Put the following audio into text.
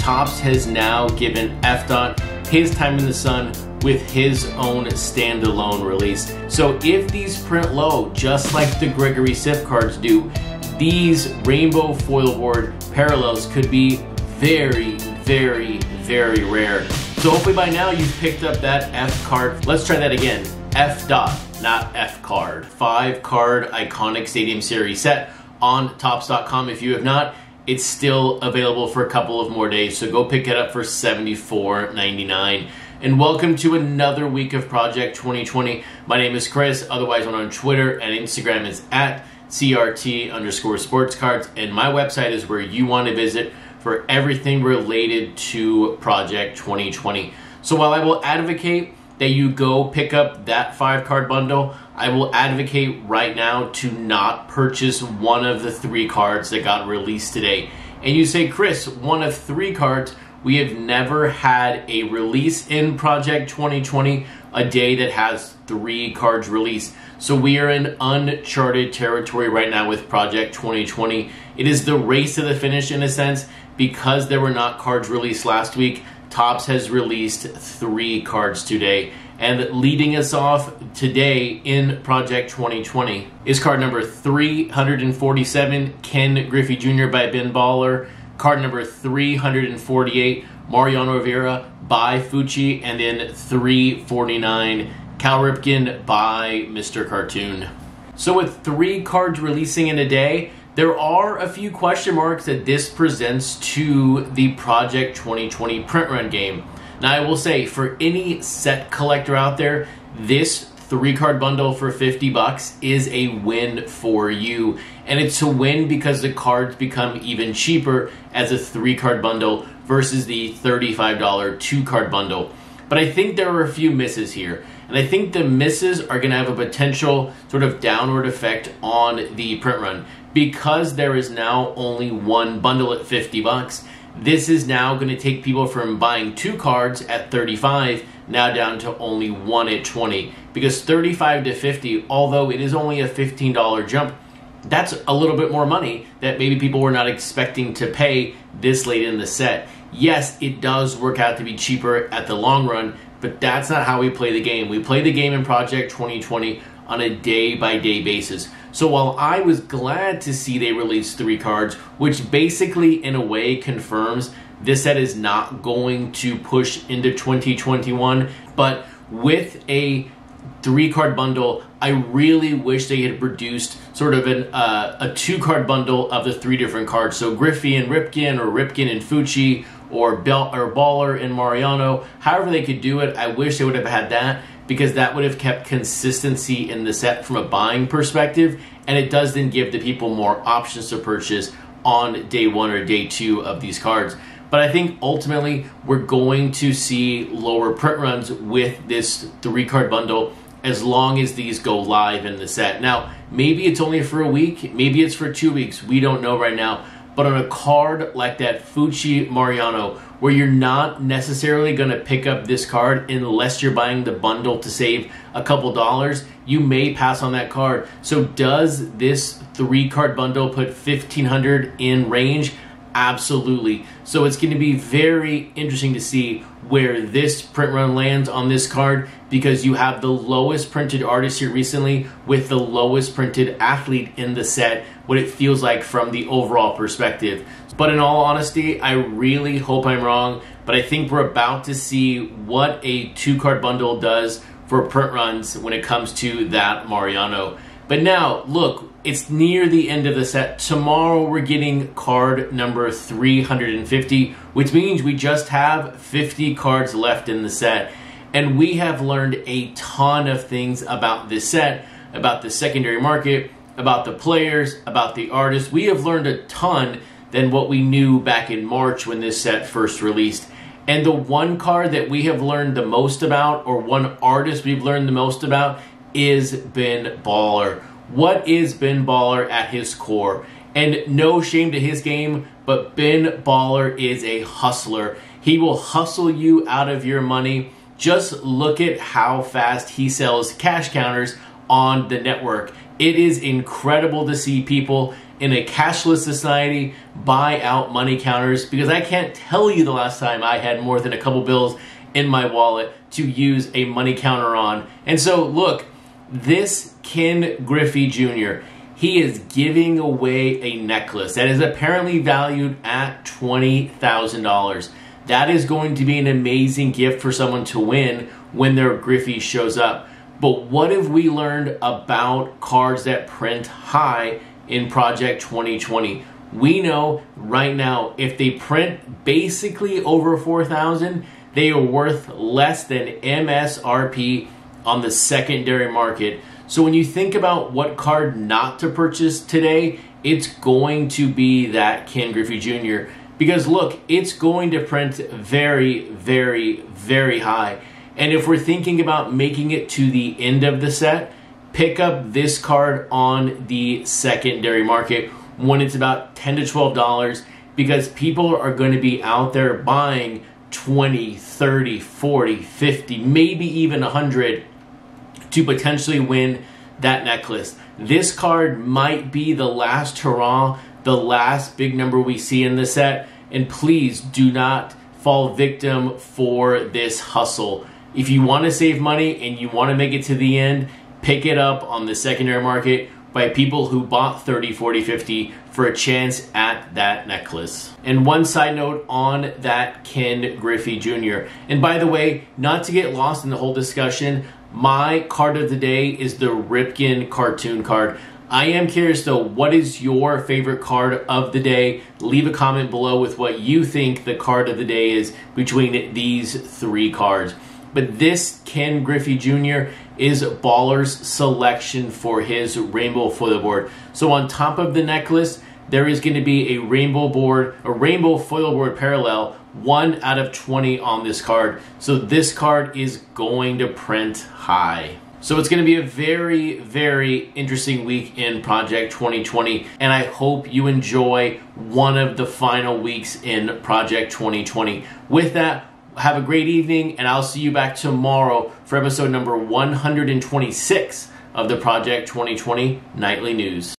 Topps has now given F. his time in the sun with his own standalone release. So if these print low, just like the Gregory Sif cards do, these rainbow foil board parallels could be very, very, very rare. So hopefully by now you've picked up that F card. Let's try that again. F. Not F card. 5-card iconic Stadium Series set on Topps.com. If you have not, it's still available for a couple of more days, so go pick it up for $74.99. And welcome to another week of Project 2020. My name is Chris, otherwise known on Twitter and Instagram is at CRT_sportscards, and my website is where you want to visit for everything related to Project 2020. So while I will advocate that you go pick up that 5-card bundle, I will advocate right now to not purchase one of the 3 cards that got released today. And you say, Chris, one of 3 cards, we have never had a release in Project 2020 a day that has 3 cards released. So we are in uncharted territory right now with Project 2020. It is the race to the finish in a sense, because there were not cards released last week. Topps has released 3 cards today. And leading us off today in Project 2020 is card number 347, Ken Griffey Jr. by Ben Baller. Card number 348, Mariano Rivera by Fucci. And then 349, Cal Ripken by Mr. Cartoon. So with 3 cards releasing in a day, there are a few question marks that this presents to the Project 2020 print run game. Now I will say, for any set collector out there, this 3-card bundle for $50 is a win for you. And it's a win because the cards become even cheaper as a 3-card bundle versus the $35 2-card bundle. But I think there are a few misses here. And I think the misses are going to have a potential sort of downward effect on the print run. Because there is now only 1 bundle at $50, this is now going to take people from buying 2 cards at $35 now down to only 1 at $20. Because $35 to $50, although it is only a $15 jump, that's a little bit more money that maybe people were not expecting to pay this late in the set. Yes, it does work out to be cheaper at the long run, but that's not how we play the game. We play the game in Project 2020 on a day-by-day basis. So while I was glad to see they released 3 cards, which basically in a way confirms this set is not going to push into 2021, but with a 3-card bundle, I really wish they had produced sort of a 2-card bundle of the 3 different cards. So Griffey and Ripken, or Ripken and Fucci, or Baller and Mariano. However they could do it, I wish they would have had that, because that would have kept consistency in the set from a buying perspective, and it does then give the people more options to purchase on day 1 or day 2 of these cards. But I think ultimately we're going to see lower print runs with this 3-card bundle as long as these go live in the set. Now, maybe it's only for a week, maybe it's for 2 weeks, we don't know right now. But on a card like that Fucci Mariano, where you're not necessarily going to pick up this card unless you're buying the bundle to save a couple dollars, you may pass on that card. So does this 3-card bundle put $1,500 in range? Absolutely. So it's going to be very interesting to see where this print run lands on this card, because you have the lowest printed artist here recently with the lowest printed athlete in the set, what it feels like from the overall perspective. But in all honesty, I really hope I'm wrong, but I think we're about to see what a 2-card bundle does for print runs when it comes to that Mariano. But now, look, it's near the end of the set. Tomorrow we're getting card number 350, which means we just have 50 cards left in the set. And we have learned a ton of things about this set, about the secondary market, about the players, about the artists. We have learned a ton than what we knew back in March when this set first released. And the one card that we have learned the most about, or one artist we've learned the most about, is Ben Baller. What is Ben Baller at his core? And no shame to his game, but Ben Baller is a hustler. He will hustle you out of your money. Just look at how fast he sells cash counters on the network. It is incredible to see people in a cashless society, buy out money counters, because I can't tell you the last time I had more than a couple bills in my wallet to use a money counter on. And so look, this Ken Griffey Jr., he is giving away a necklace that is apparently valued at $20,000. That is going to be an amazing gift for someone to win when their Griffey shows up. But what have we learned about cards that print high in Project 2020? We know right now, if they print basically over 4,000, they are worth less than MSRP on the secondary market. So when you think about what card not to purchase today, it's going to be that Ken Griffey Jr. Because look, it's going to print very, very, very high. And if we're thinking about making it to the end of the set, pick up this card on the secondary market when it's about $10 to $12, because people are going to be out there buying 20, 30, 40, 50, maybe even 100 to potentially win that necklace. This card might be the last hurrah, the last big number we see in the set, and please do not fall victim for this hustle. If you want to save money and you want to make it to the end, pick it up on the secondary market by people who bought 30, 40, 50 for a chance at that necklace. And one side note on that Ken Griffey Jr. And by the way, not to get lost in the whole discussion, my card of the day is the Ripken cartoon card. I am curious though, what is your favorite card of the day? Leave a comment below with what you think the card of the day is between these three cards. But this Ken Griffey Jr. is Baller's selection for his rainbow foil board. So on top of the necklace, there is going to be a rainbow foil board parallel, 1 out of 20 on this card. So this card is going to print high. So it's going to be a very, very interesting week in Project 2020, and I hope you enjoy one of the final weeks in Project 2020. With that, have a great evening, and I'll see you back tomorrow for episode number 126 of the Project 2020 Nightly News.